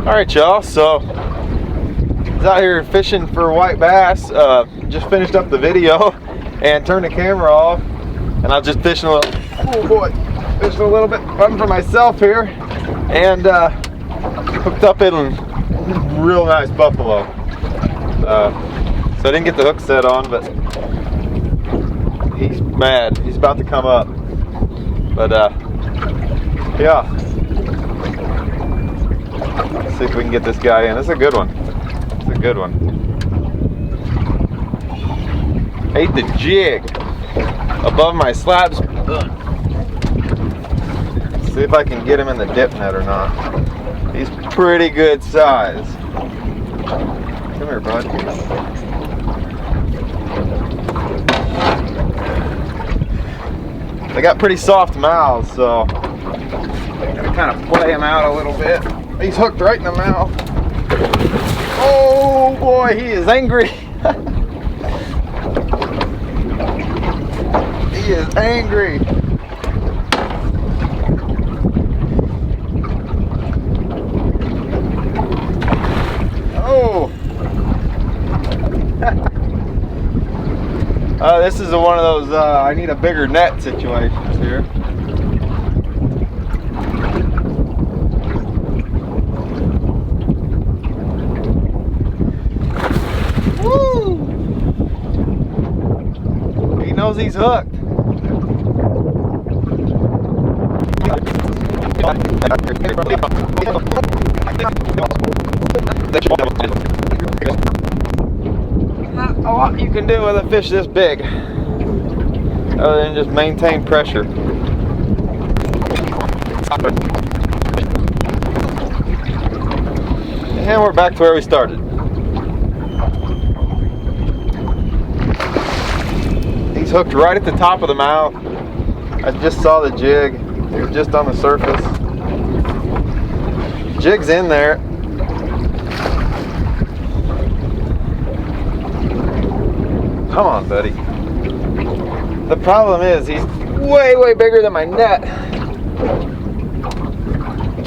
Alright y'all, so I was out here fishing for white bass. Just finished up the video and turned the camera off, and I was just fishing a little, oh boy, fishing a little bit fun for myself here, and hooked up in a real nice buffalo. So I didn't get the hook set on, but he's mad. He's about to come up. But yeah. Let's see if we can get this guy in. It's a good one. It's a good one. Ate the jig above my slabs. See if I can get him in the dip net or not. He's pretty good size. Come here, bud. They got pretty soft mouths, so I'm gonna kind of play him out a little bit. He's hooked right in the mouth. Oh boy, he is angry. He is angry. Oh. This is one of those I need a bigger net situations here. Woo! He knows he's hooked. Not a lot you can do with a fish this big, other than just maintain pressure. And we're back to where we started. He's hooked right at the top of the mouth. I just saw the jig. He was just on the surface. Jig's in there. Come on, buddy. The problem is he's way bigger than my net.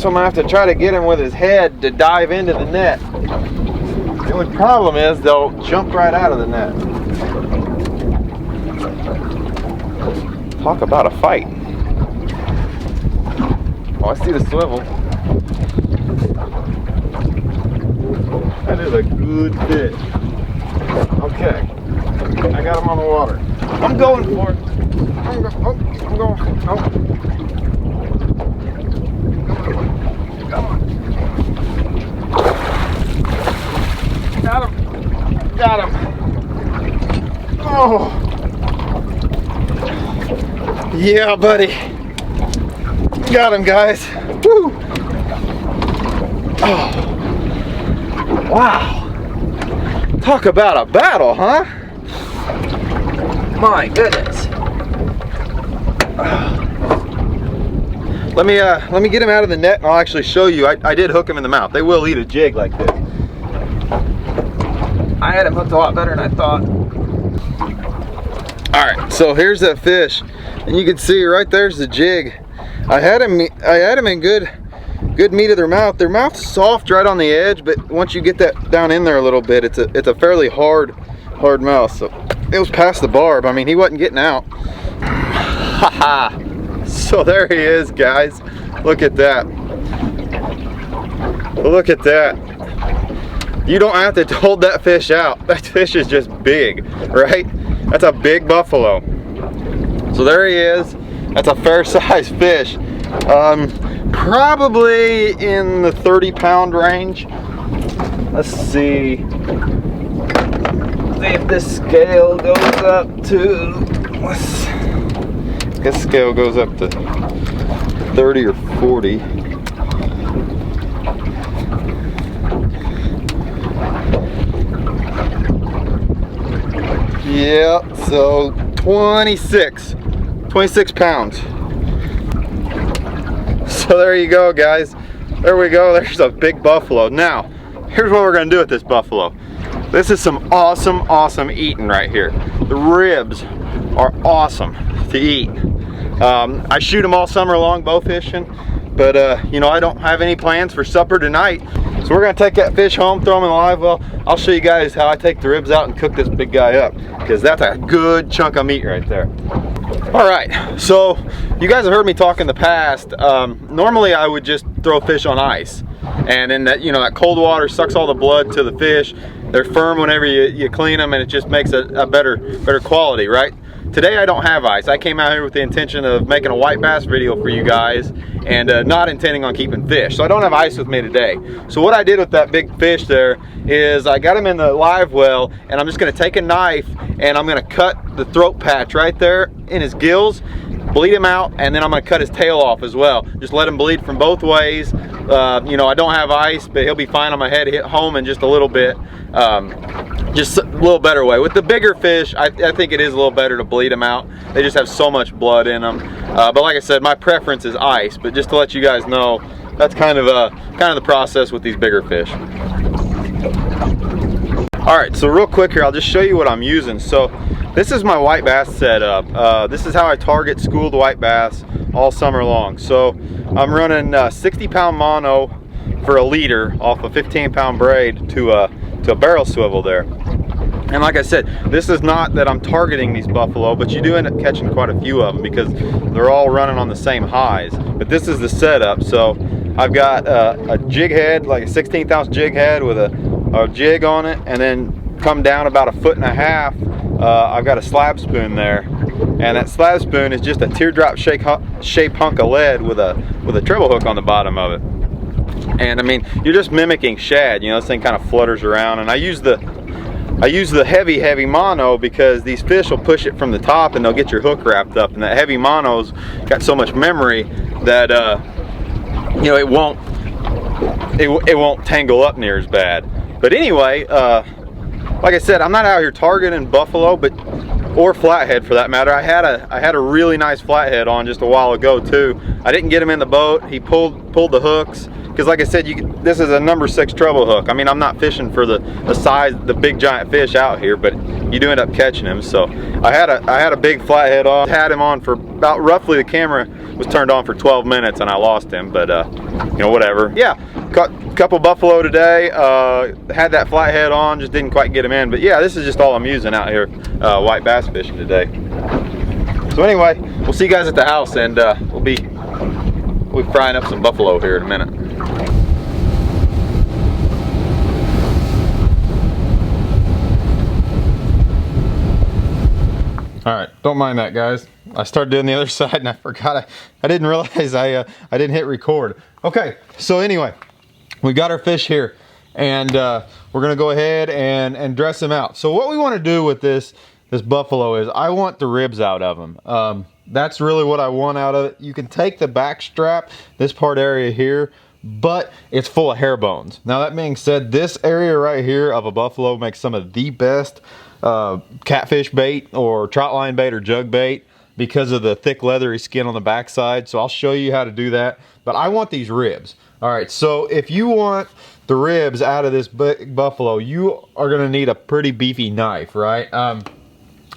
So I'm gonna have to try to get him with his head to dive into the net. The only problem is they'll jump right out of the net. Talk about a fight. Oh, I see the swivel. That is a good fish. Okay. I got him on the water. I'm going for it. I'm going. Oh. Come on. Got him. Got him. Oh. Yeah, buddy. Got him, guys. Woo. Oh. Wow. Talk about a battle, huh? My goodness. Let me get him out of the net and I'll actually show you. I did hook him in the mouth. They will eat a jig like this. I had him hooked a lot better than I thought. Alright, so here's that fish. And you can see right there's the jig. I had him in good meat of their mouth. Their mouth's soft right on the edge, but once you get that down in there a little bit, it's a fairly hard mouth. So it was past the barb. I mean, he wasn't getting out. Haha. So there he is, guys. Look at that. Look at that. You don't have to hold that fish out. That fish is just big, right? That's a big buffalo. So there he is. That's a fair size fish. Probably in the 30-pound range. Let's see if this scale goes up to, I guess scale goes up to 30 or 40. Yeah, so 26 pounds. So there you go, guys. There we go. There's a big buffalo. Now, here's what we're gonna do with this buffalo. This is some awesome eating right here. The ribs are awesome to eat. I shoot them all summer long bow fishing, but you know, I don't have any plans for supper tonight. So we're gonna take that fish home, throw them in the live well. I'll show you guys how I take the ribs out and cook this big guy up, because that's a good chunk of meat right there. All right, so you guys have heard me talk in the past. Normally I would just throw fish on ice, and then that, you know, that cold water sucks all the blood to the fish. They're firm whenever you clean them, and it just makes a better quality, right? Today I don't have ice. I came out here with the intention of making a white bass video for you guys, and not intending on keeping fish. So I don't have ice with me today. So what I did with that big fish there is I got him in the live well, and I'm just gonna take a knife and I'm gonna cut the throat patch right there in his gills, bleed him out, and then I'm gonna cut his tail off as well. Just let him bleed from both ways. You know, I don't have ice, but he'll be fine on my head. Hit home in just a little bit. Just a little better way. With the bigger fish, I think it is a little better to bleed them out. They just have so much blood in them. But like I said, my preference is ice. But just to let you guys know, that's kind of the process with these bigger fish. All right, so real quick here, I'll just show you what I'm using. So this is my white bass setup. This is how I target schooled white bass all summer long. So I'm running 60-pound mono for a leader off a 15-pound braid to a barrel swivel there. And like I said, this is not that I'm targeting these buffalo, but you do end up catching quite a few of them because they're all running on the same highs. But this is the setup. So I've got a jig head, like a 16th ounce jig head with a jig on it, and then come down about 1.5 feet. I've got a slab spoon there, and that slab spoon is just a teardrop shaped hunk of lead with a treble hook on the bottom of it. And I mean, you're just mimicking shad. You know, this thing kind of flutters around, and I use the heavy mono because these fish will push it from the top and they'll get your hook wrapped up, and that heavy mono's got so much memory that you know, it won't tangle up near as bad. But anyway, like I said, I'm not out here targeting buffalo, or flathead for that matter. I had a really nice flathead on just a while ago too. I didn't get him in the boat. He pulled the hooks. Because like I said, this is a number 6 treble hook. I mean, I'm not fishing for the size, the big giant fish out here, but you do end up catching him. So I had a big flathead on. Had him on for about, roughly, the camera was turned on for 12 minutes and I lost him, but you know, whatever. Yeah, caught a couple buffalo today. Had that flathead on, just didn't quite get him in. But yeah, this is just all I'm using out here white bass fishing today. So anyway, we'll see you guys at the house, and we'll be frying up some buffalo here in a minute. All right, don't mind that, guys. I started doing the other side and I forgot. I didn't realize I didn't hit record. Okay, so anyway, we got our fish here, and we're gonna go ahead and dress them out. So what we want to do with this buffalo is I want the ribs out of them. That's really what I want out of it. You can take the back strap, this part area here, but it's full of hair bones. Now that being said, this area right here of a buffalo makes some of the best catfish bait or trout line bait or jug bait because of the thick leathery skin on the backside. So I'll show you how to do that, but I want these ribs. All right, so if you want the ribs out of this big buffalo, you are gonna need a pretty beefy knife, right?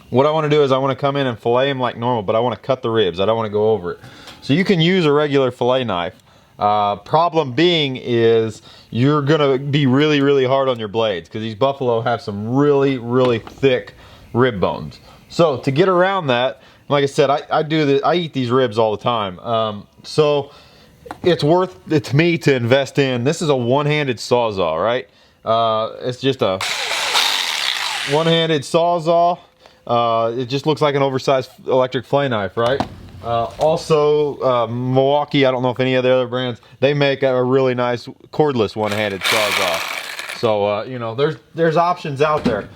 What I want to do is I want to come in and fillet them like normal, but I want to cut the ribs. I don't want to go over it. So you can use a regular fillet knife. Problem being is you're gonna be really hard on your blades because these buffalo have some really thick rib bones. So to get around that, like I said, I eat these ribs all the time. So it's worth it to me to invest in. This is a one-handed sawzall, right? It's just a one-handed sawzall. It just looks like an oversized electric fillet knife, right? Also, Milwaukee, I don't know if any of the other brands, they make a really nice cordless one-handed sawzall. So, you know, there's options out there.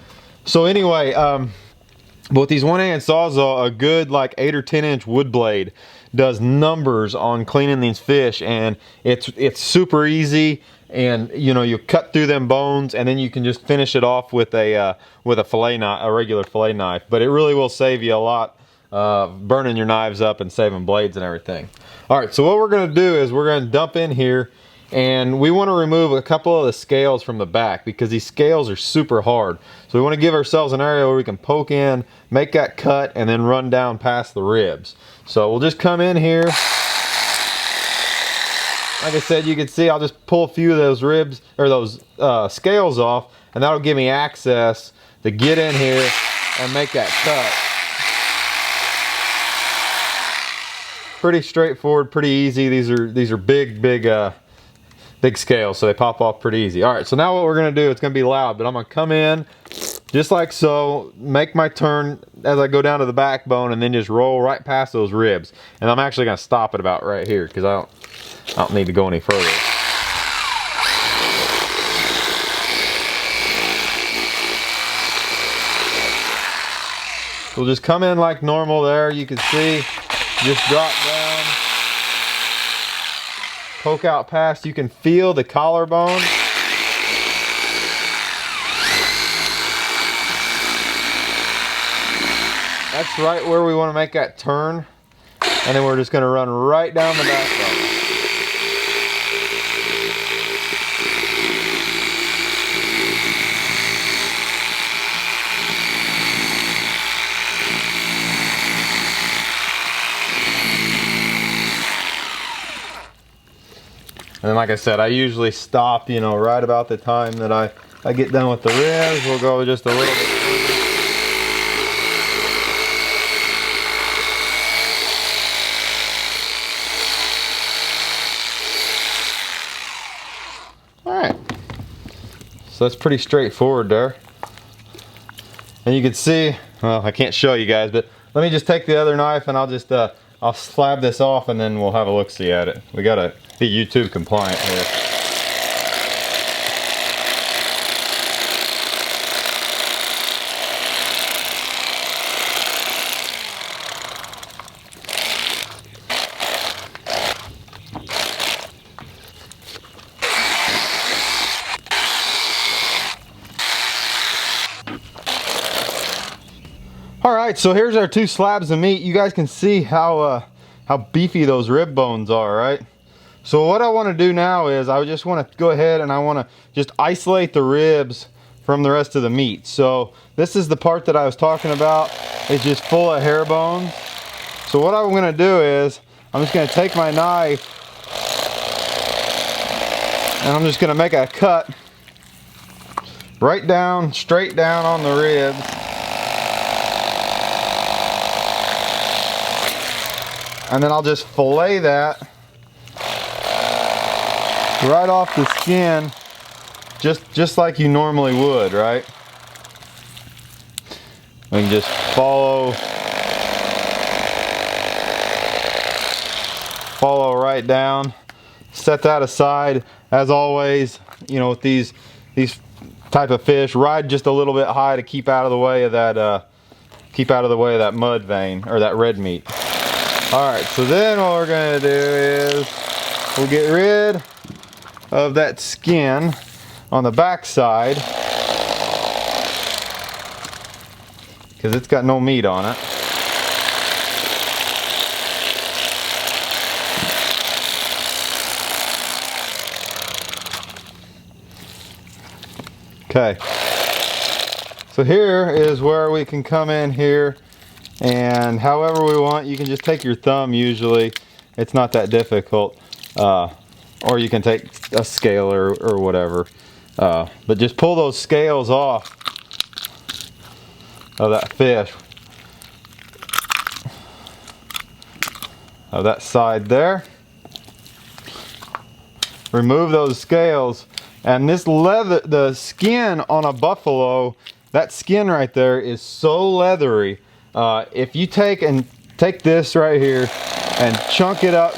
So anyway, but with these one-handed sawzall, a good like 8 or 10 inch wood blade does numbers on cleaning these fish, and it's super easy. And you know, you cut through them bones, and then you can just finish it off with a fillet knife, a regular fillet knife. But it really will save you a lot, burning your knives up and saving blades and everything. All right, so what we're going to do is we're going to dump in here, and we want to remove a couple of the scales from the back because these scales are super hard. So we want to give ourselves an area where we can poke in, make that cut, and then run down past the ribs. So we'll just come in here. like I said, you can see I'll just pull a few of those ribs or those scales off, and that'll give me access to get in here and make that cut. Pretty straightforward, pretty easy. These are big scales, so they pop off pretty easy. All right, so now what we're gonna do, it's gonna be loud, but I'm gonna come in just like so, make my turn as I go down to the backbone, and then just roll right past those ribs. And I'm actually gonna stop it about right here because I don't need to go any further. We'll just come in like normal there. You can see, just drop down, poke out past. You can feel the collarbone. That's right where we want to make that turn. And then we're just going to run right down the backbone. And then, like I said, I usually stop, you know, right about the time that I get done with the ribs. We'll go just a little bit further. Alright, so that's pretty straightforward there. And you can see, well, I can't show you guys, but let me just take the other knife and I'll just I'll slab this off, and then we'll have a look-see at it. We gotta be YouTube compliant here. Alright, so here's our two slabs of meat. You guys can see how beefy those rib bones are, right? So what I want to do now is I just want to go ahead and I want to just isolate the ribs from the rest of the meat. So this is the part that I was talking about. It's just full of hair bones. So what I'm going to do is I'm just going to take my knife and I'm just going to make a cut right down, straight down on the ribs. And then I'll just fillet that right off the skin, just like you normally would, right? We can just follow right down, set that aside. As always, you know, with these type of fish, ride just a little bit high to keep out of the way of that mud vein or that red meat. Alright, so then what we're going to do is we'll get rid of that skin on the back side because it's got no meat on it. Okay, so here is where we can come in here, and however we want, you can just take your thumb. Usually it's not that difficult, or you can take a scale or whatever, but just pull those scales off of that fish, of that side there. Remove those scales, and this leather, the skin on a buffalo, that skin right there is so leathery. If you take this right here and chunk it up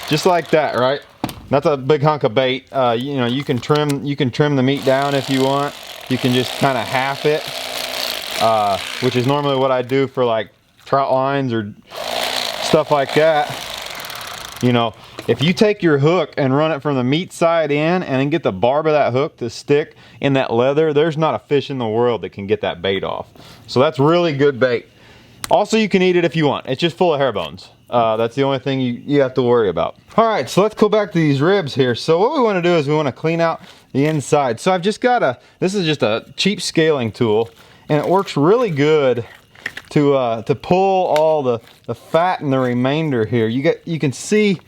just like that, right? That's a big hunk of bait. You know, you can trim the meat down if you want. You can just kind of half it, which is normally what I do for like trout lines or stuff like that. You know, if you take your hook and run it from the meat side in and then get the barb of that hook to stick in that leather, there's not a fish in the world that can get that bait off. So that's really good bait. Also, you can eat it if you want. It's just full of hair bones. That's the only thing you have to worry about. All right, so let's go back to these ribs here. So what we want to do is we want to clean out the inside. So I've just got this is just a cheap scaling tool, and it works really good to pull all the fat and the remainder here. You can see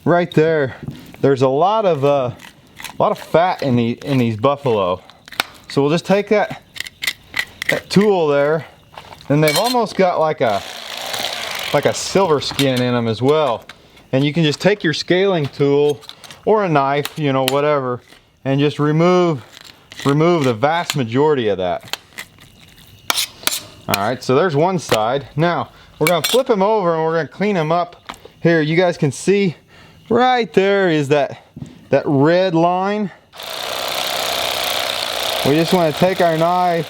right there, there's a lot of fat in these buffalo. So we'll just take that tool there, and they've almost got like a silver skin in them as well. And you can just take your scaling tool or a knife, you know, whatever, and just remove the vast majority of that. All right, so there's one side. Now we're gonna flip them over and we're gonna clean them up. Here, you guys can see right there is that red line. We just want to take our knife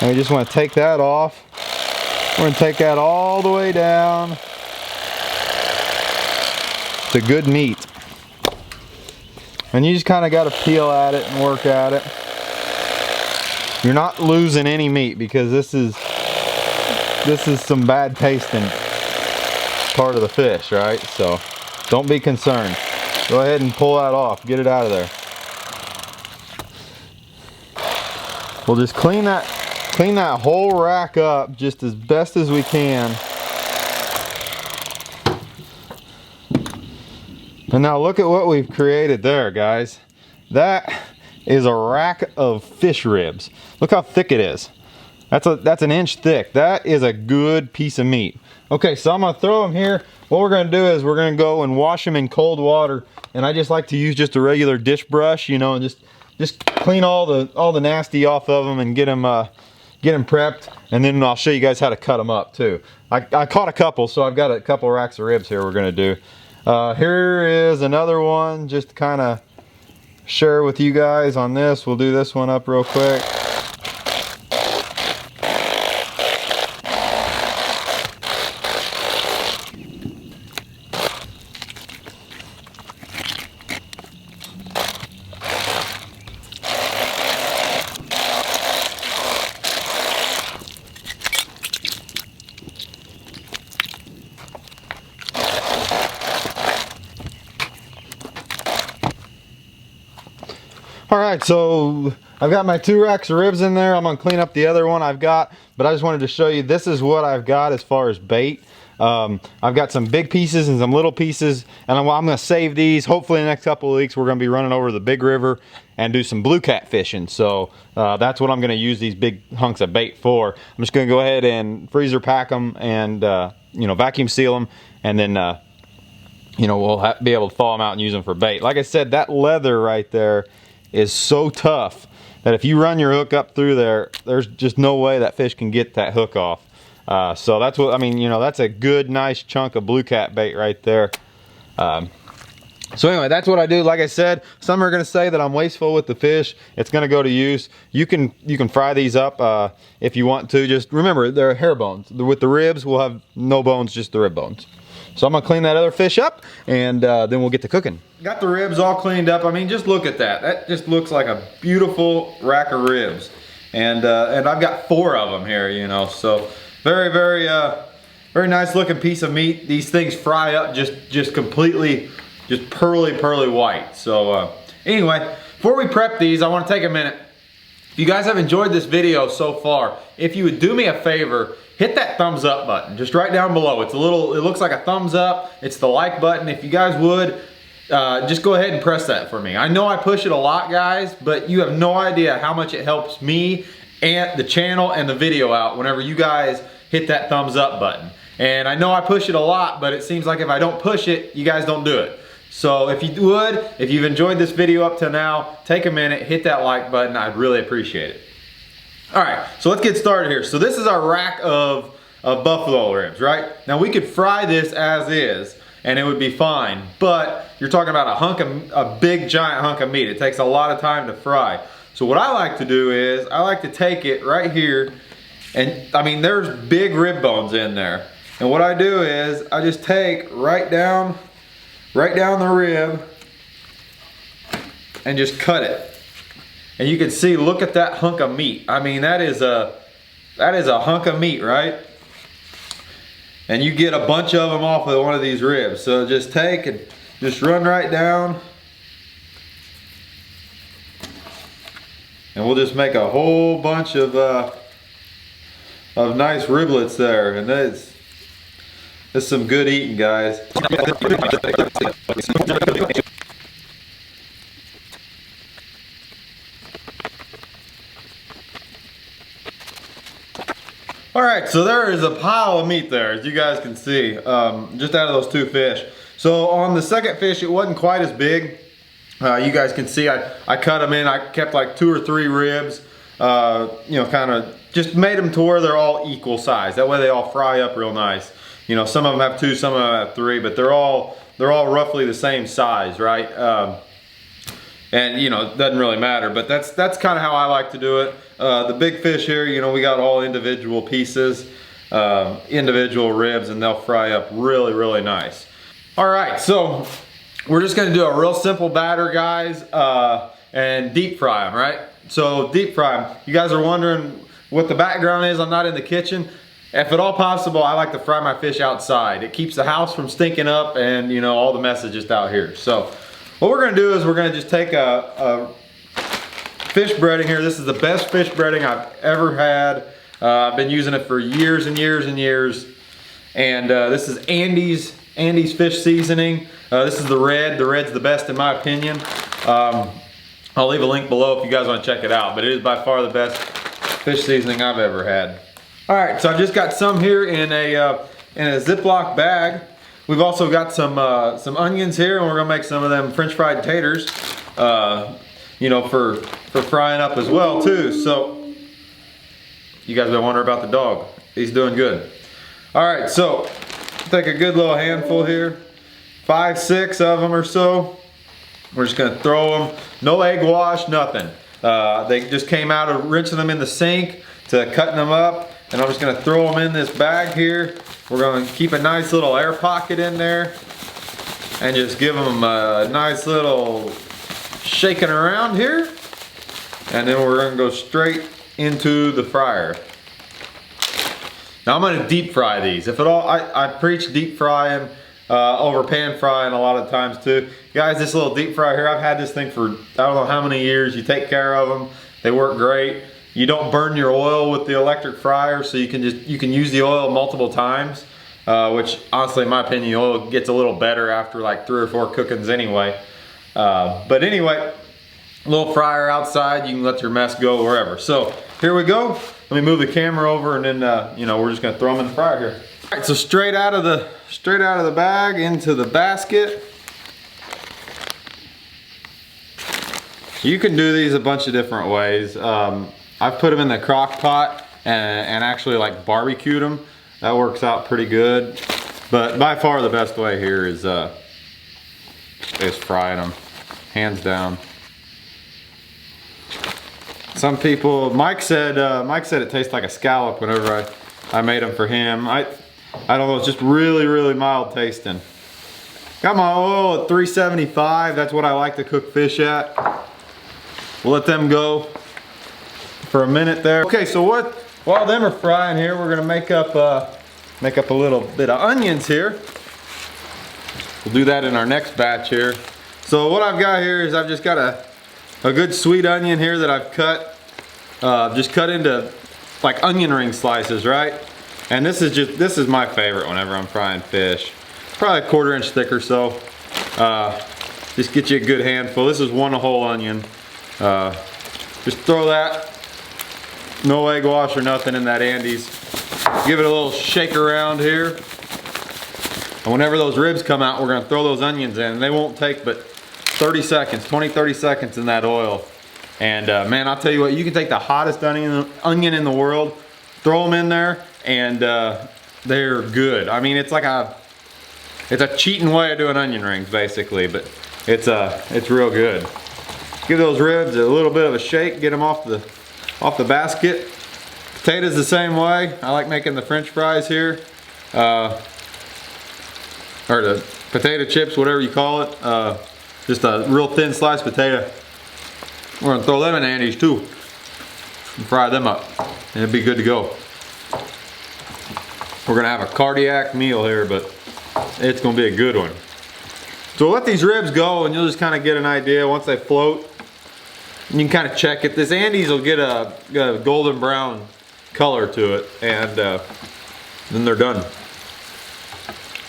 and we just want to take that off. We're going to take that all the way down to good meat. And you just kind of got to peel at it and work at it. You're not losing any meat because this is some bad tasting part of the fish, right? So don't be concerned. Go ahead and pull that off. Get it out of there. We'll just clean that whole rack up just as best as we can. And now look at what we've created there, guys. That is a rack of fish ribs. Look how thick it is. That's an inch thick. That is a good piece of meat. Okay, so I'm gonna throw them here. What we're gonna do is we're gonna go and wash them in cold water. And I just like to use just a regular dish brush, you know, and just clean all the nasty off of them and get them prepped. And then I'll show you guys how to cut them up too. I caught a couple, so I've got a couple racks of ribs here we're gonna do. Here is another one, just to kind of share with you guys on this. We'll do this one up real quick. All right, so I've got my 2 racks of ribs in there. I'm gonna clean up the other one I've got, but I just wanted to show you this is what I've got as far as bait. I've got some big pieces and some little pieces, and I'm gonna save these. Hopefully in the next couple of weeks we're gonna be running over the big river and do some blue cat fishing. So that's what I'm gonna use these big hunks of bait for. I'm just gonna go ahead and freezer pack them and you know, vacuum seal them, and then you know, we'll be able to thaw them out and use them for bait. Like I said, that leather right there is so tough that if you run your hook up through there, there's just no way that fish can get that hook off. So that's what I mean, you know, that's a good nice chunk of blue cat bait right there. So anyway, that's what I do. Like I said, some are gonna say that I'm wasteful with the fish. It's gonna go to use. You can fry these up if you want to. Just remember, they're hair bones. With the ribs, we'll have no bones, just the rib bones. So I'm gonna clean that other fish up, and then we'll get to cooking. Got the ribs all cleaned up. I mean, just look at that. That just looks like a beautiful rack of ribs. And I've got 4 of them here, you know. So very, very, very nice looking piece of meat. These things fry up just completely, just pearly white. So anyway, before we prep these, I want to take a minute. If you guys have enjoyed this video so far, if you would do me a favor, hit that thumbs up button just right down below. It looks like a thumbs up. It's the like button. If you guys would, just go ahead and press that for me. I know I push it a lot, guys, but you have no idea how much it helps me and the channel and the video out whenever you guys hit that thumbs up button. And I know I push it a lot, but it seems like if I don't push it, you guys don't do it. So if you would, if you've enjoyed this video up to now, take a minute, hit that like button. I'd really appreciate it. All right, so let's get started here. So this is our rack of buffalo ribs, right? Now we could fry this as is and it would be fine, but you're talking about a big giant hunk of meat. It takes a lot of time to fry. So what I like to do is I like to take it right here, and I mean there's big rib bones in there. And what I do is I just take right down the rib and just cut it. And you can see, look at that hunk of meat. I mean, that is a hunk of meat, right? And you get a bunch of them off of one of these ribs. So just take and just run right down. And we'll just make a whole bunch of of nice riblets there, and that's some good eating, guys. All right, so there is a pile of meat there, as you guys can see, just out of those two fish. So on the second fish, it wasn't quite as big. You guys can see I cut them in. I kept like 2 or 3 ribs, you know, kind of just made them to where they're all equal size. That way they all fry up real nice. You know, some of them have 2, some of them have 3, but they're all roughly the same size, right? And you know, it doesn't really matter, but that's kind of how I like to do it. The big fish here, you know, we got all individual pieces, individual ribs, and they'll fry up really, really nice. All right, so we're just gonna do a real simple batter, guys, and deep fry them, right? So deep fry them. You guys are wondering what the background is. I'm not in the kitchen. If at all possible, I like to fry my fish outside. It keeps the house from stinking up, and you know, all the mess is just out here. So what we're gonna do is we're gonna just take a fish breading here. This is the best fish breading I've ever had. I've been using it for years and years and years. And this is Andy's fish seasoning. This is the red. The red's the best in my opinion. I'll leave a link below if you guys want to check it out, but it is by far the best fish seasoning I've ever had. All right, so I've just got some here in a Ziploc bag. We've also got some onions here, and we're gonna make some of them French fried taters, you know, for frying up as well too. So you guys been wondering about the dog. He's doing good. All right, so take a good little handful here, 5, 6 of them or so. We're just gonna throw them, no egg wash, nothing. They just came out of rinsing them in the sink to cutting them up, and I'm just gonna throw them in this bag here. We're gonna keep a nice little air pocket in there and just give them a nice little shaking around here. And then we're gonna go straight into the fryer. Now I'm gonna deep fry these. If at all, I preach deep frying over pan frying a lot of times too. Guys, this little deep fry here, I've had this thing for I don't know how many years. You take care of them, they work great. You don't burn your oil with the electric fryer, so you can use the oil multiple times, which honestly, in my opinion, the oil gets a little better after like 3 or 4 cookings anyway. But anyway, little fryer outside, you can let your mess go wherever. So here we go. Let me move the camera over, and then you know, we're just gonna throw them in the fryer here. All right, so straight out of the bag into the basket. You can do these a bunch of different ways. I've put them in the crock pot and actually like barbecued them. That works out pretty good. But by far the best way here is frying them, hands down. Some people, Mike said it tastes like a scallop whenever I made them for him. I don't know, it's just really, really mild tasting. Got my oil at 375. That's what I like to cook fish at. We'll let them go for a minute there. Okay, so while them are frying here, we're gonna make up a little bit of onions here. We'll do that in our next batch here. So what I've got here is I've just got a good sweet onion here that I've cut, just cut into like onion ring slices, right? And this is my favorite whenever I'm frying fish. Probably a 1/4 inch thick or so. Just get you a good handful. This is one whole onion. Just throw that, no egg wash or nothing, in that Andy's. Give it a little shake around here. And whenever those ribs come out, we're gonna throw those onions in. They won't take but 30 seconds, 20-30 seconds in that oil. And man, I'll tell you what, you can take the hottest onion in the world, throw them in there, and they're good. I mean, it's a cheating way of doing onion rings basically, but it's real good. Give those ribs a little bit of a shake, get them off the basket. Potatoes the same way. I like making the French fries here, or the potato chips, whatever you call it. Just a real thin sliced potato. We're gonna throw them in Andy's too and fry them up, and it'll be good to go. We're gonna have a cardiac meal here, but it's gonna be a good one. So we'll let these ribs go, and you'll just kind of get an idea once they float. You can kind of check it. This Andy's will get a golden brown color to it, and then they're done.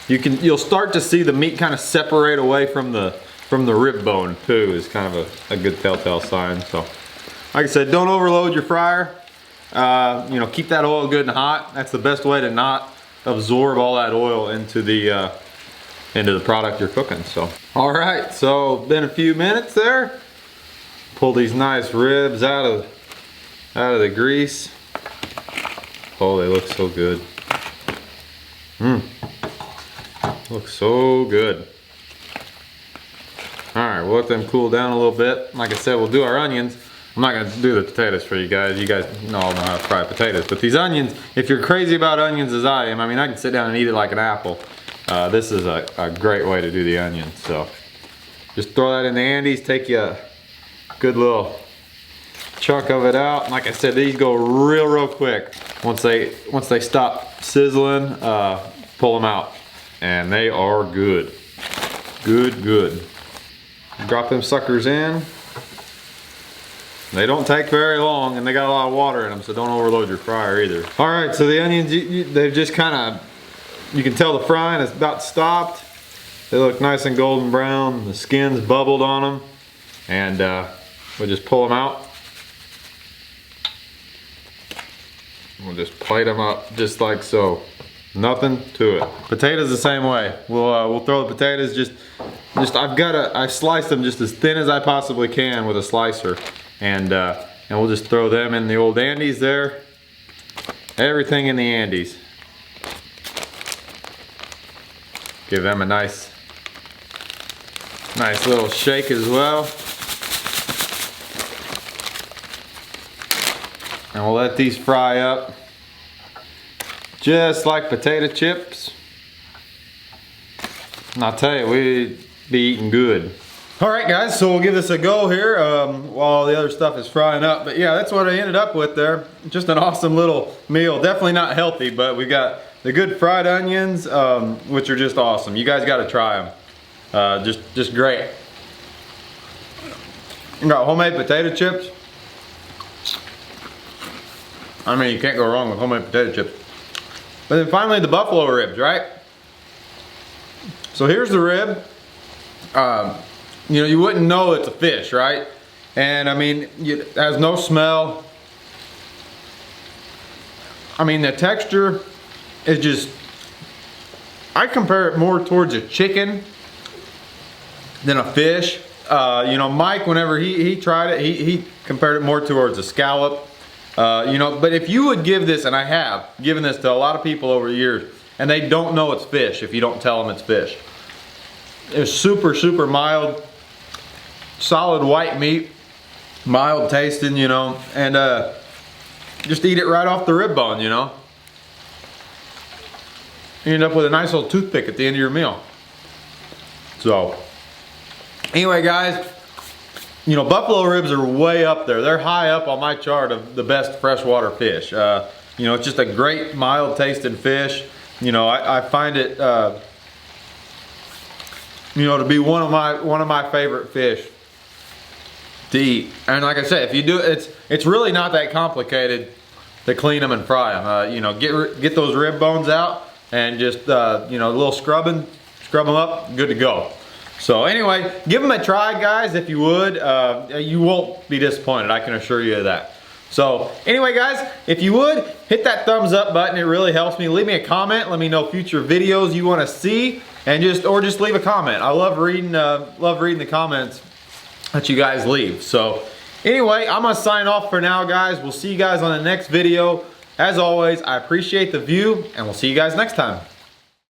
You'll start to see the meat kind of separate away from the rib bone too, is kind of a good telltale sign. So like I said, don't overload your fryer. You know, keep that oil good and hot. That's the best way to not absorb all that oil into the product you're cooking. So all right, so been a few minutes there. Pull these nice ribs out of the grease. Oh, they look so good. Looks so good. All right, we'll let them cool down a little bit. Like I said, we'll do our onions. I'm not gonna do the potatoes for you guys. You guys all know how to fry potatoes. But these onions, if you're crazy about onions as I am, I mean, I can sit down and eat it like an apple. This is a great way to do the onions. So just throw that in the Andes, take you a good little chunk of it out. Like I said, these go real quick. Once they stop sizzling, pull them out. And they are good. Good. Drop them suckers in. They don't take very long, and they got a lot of water in them, so don't overload your fryer either. All right, so the onions, they've just kind of, you can tell the frying is about stopped. They look nice and golden brown. The skin's bubbled on them. And we'll just pull them out. We'll just plate them up just like so. Nothing to it. Potatoes the same way. We'll throw the potatoes just I sliced them just as thin as I possibly can with a slicer, and we'll just throw them in the old Andes there. Everything in the Andes. Give them a nice little shake as well. And we'll let these fry up. Just like potato chips. And I'll tell you, we'd be eating good. All right guys, so we'll give this a go here while the other stuff is frying up. But yeah, that's what I ended up with there. Just an awesome little meal. Definitely not healthy, but we got the good fried onions, which are just awesome. You guys gotta try them. Just great. You got homemade potato chips. I mean, you can't go wrong with homemade potato chips. But then finally the buffalo ribs, right? So here's the rib. You know, you wouldn't know it's a fish, right? And I mean, it has no smell. I mean, the texture is just, I compare it more towards a chicken than a fish. You know, Mike, whenever he tried it, he compared it more towards a scallop. You know, but if you would give this, and I have given this to a lot of people over the years, and they don't know it's fish if you don't tell them it's fish. It's super mild, solid white meat, mild tasting, you know, and just eat it right off the rib bone, you know. You end up with a nice little toothpick at the end of your meal. So, anyway guys, you know, buffalo ribs are way up there. They're high up on my chart of the best freshwater fish. You know, it's just a great mild tasting fish. You know, I find it, you know, to be one of my favorite fish to eat. And like I said, if you do it, it's really not that complicated to clean them and fry them. You know, get those rib bones out and just you know, a little scrub them up, good to go. So anyway, give them a try, guys, if you would. You won't be disappointed, I can assure you of that. So anyway, guys, if you would, hit that thumbs up button. It really helps me. Leave me a comment. Let me know future videos you want to see, and just leave a comment. I love reading the comments that you guys leave. So anyway, I'm gonna sign off for now, guys. We'll see you guys on the next video. As always, I appreciate the view, and we'll see you guys next time.